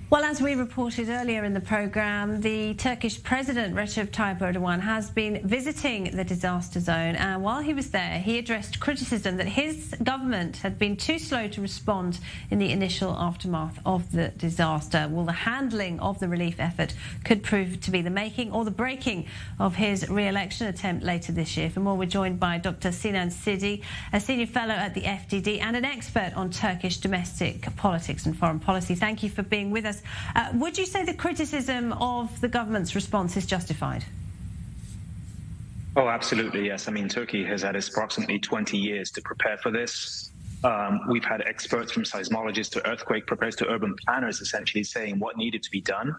Well, as we reported earlier in the programme, the Turkish President Recep Tayyip Erdogan has been visiting the disaster zone, and while he was there, he addressed criticism that his government had been too slow to respond in the initial aftermath of the disaster. Well, the handling of the relief effort could prove to be the making or the breaking of his re-election attempt later this year. For more, we're joined by Dr. Sinan, Ciddi, a senior fellow at the FDD and an expert on Turkish domestic politics and foreign policy. Thank you for being with us. Would you say the criticism of the government's response is justified? Oh, absolutely, yes. I mean, Turkey has had approximately 20 years to prepare for this. We've had experts from seismologists to earthquake preparers to urban planners essentially saying what needed to be done.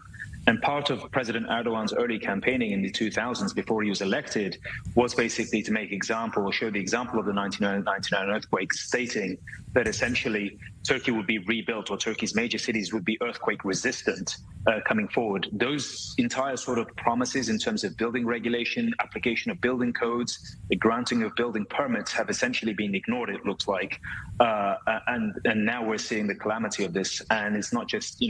And part of President Erdogan's early campaigning in the 2000s before he was elected was basically to make example or show the example of the 1999 earthquake, stating that essentially Turkey would be rebuilt or Turkey's major cities would be earthquake resistant coming forward. Those entire sort of promises in terms of building regulation, application of building codes, the granting of building permits have essentially been ignored, it looks like. And now we're seeing the calamity of this. And it's not just,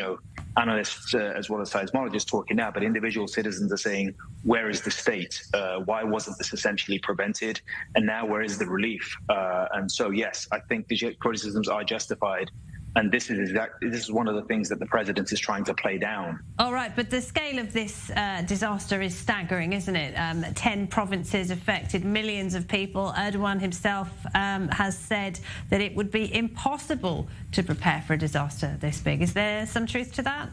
analysts as well as seismologists talking now, but individual citizens are saying, where is the state? Why wasn't this essentially prevented? And now where is the relief? And so, yes, I think the criticisms are justified. And this is one of the things that the president is trying to play down. All right, but the scale of this disaster is staggering, isn't it? 10 provinces affected, millions of people. Erdogan himself has said that it would be impossible to prepare for a disaster this big. Is there some truth to that?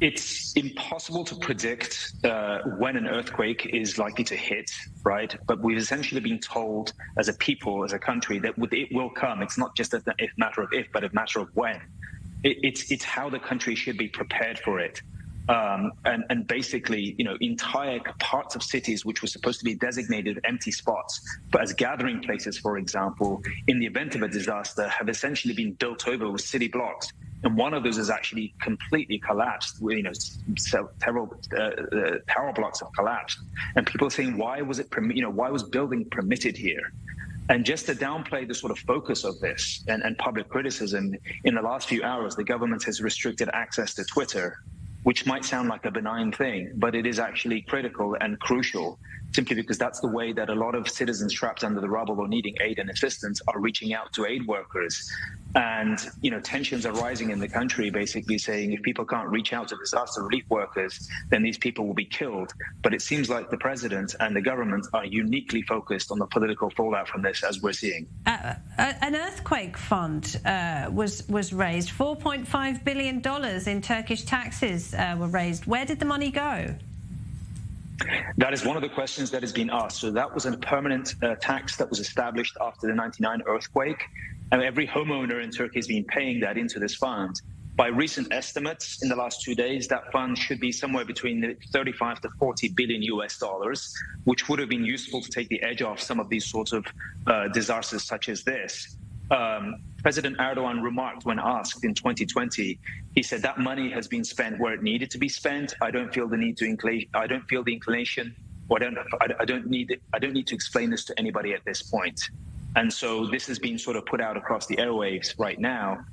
It's impossible to predict when an earthquake is likely to hit, right? But we've essentially been told as a people, as a country, that it will come. It's not just a matter of if, but a matter of when. It's how the country should be prepared for it. And basically, entire parts of cities which were supposed to be designated empty spots, but as gathering places, for example, in the event of a disaster, have essentially been built over with city blocks. And one of those has actually completely collapsed. Tower blocks have collapsed, and people are saying, why was building permitted here? And just to downplay the sort of focus of this and public criticism, in the last few hours, the government has restricted access to Twitter, which might sound like a benign thing, but it is actually critical and crucial, simply because that's the way that a lot of citizens trapped under the rubble or needing aid and assistance are reaching out to aid workers. And, tensions are rising in the country, basically saying if people can't reach out to disaster relief workers, then these people will be killed. But it seems like the president and the government are uniquely focused on the political fallout from this, as we're seeing. An earthquake fund was raised. $4.5 billion in Turkish taxes were raised. Where did the money go? That is one of the questions that has been asked. So that was a permanent tax that was established after the 1999 earthquake. And every homeowner in Turkey has been paying that into this fund. By recent estimates in the last 2 days, that fund should be somewhere between 35 to 40 billion US dollars, which would have been useful to take the edge off some of these sorts of disasters such as this. President Erdogan remarked when asked in 2020, he said that money has been spent where it needed to be spent. I don't feel the need to I don't feel the inclination, or I don't need to explain this to anybody at this point. And so this is being sort of put out across the airwaves right now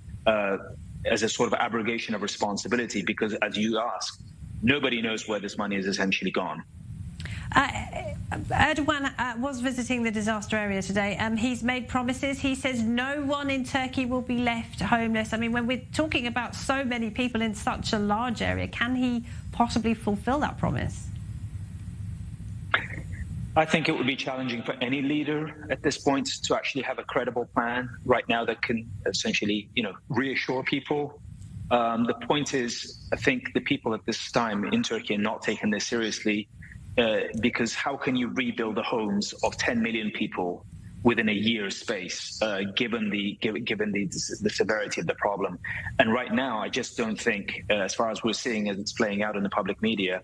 as a sort of abrogation of responsibility, because as you asked, nobody knows where this money is essentially gone. Erdogan was visiting the disaster area today. He's made promises. He says no one in Turkey will be left homeless. I mean, when we're talking about so many people in such a large area, can he possibly fulfill that promise? I think it would be challenging for any leader at this point to actually have a credible plan right now that can essentially, reassure people. The point is, I think the people at this time in Turkey are not taking this seriously. Because how can you rebuild the homes of 10 million people within a year's space, given the severity of the problem? And right now, I just don't think, as far as we're seeing as it's playing out in the public media,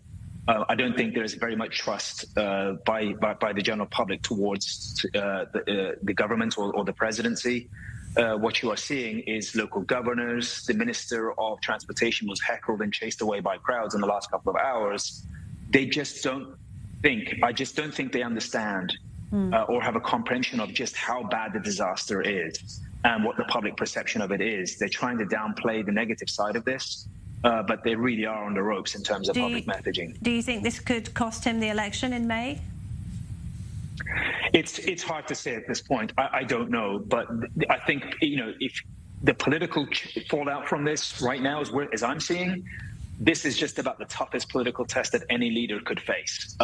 I don't think there is very much trust by the general public towards the government or the presidency. What you are seeing is local governors. The Minister of Transportation was heckled and chased away by crowds in the last couple of hours. They just don't think, I just don't think they understand or have a comprehension of just how bad the disaster is. and what the public perception of it is. They're trying to downplay the negative side of this, but they really are on the ropes in terms of public messaging. Do you think this could cost him the election in May? It's hard to say at this point. I don't know, but I think, if the political fallout from this right now as I'm seeing, this is just about the toughest political test that any leader could face.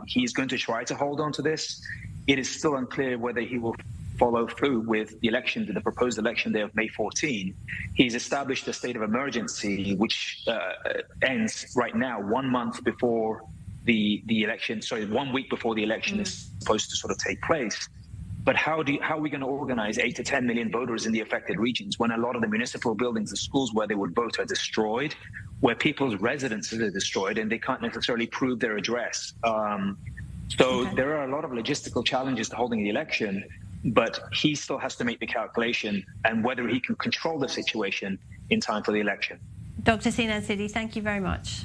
He's going to try to hold on to this. It is still unclear whether he will follow through with the proposed election day of May 14. He's established a state of emergency, which ends right now 1 month before the election. 1 week before the election is supposed to sort of take place. But how are we going to organize 8 to 10 million voters in the affected regions when a lot of the municipal buildings, the schools where they would vote, are destroyed, where people's residences are destroyed, and they can't necessarily prove their address? There are a lot of logistical challenges to holding the election, but he still has to make the calculation and whether he can control the situation in time for the election. Dr. Sinan Ciddi, thank you very much.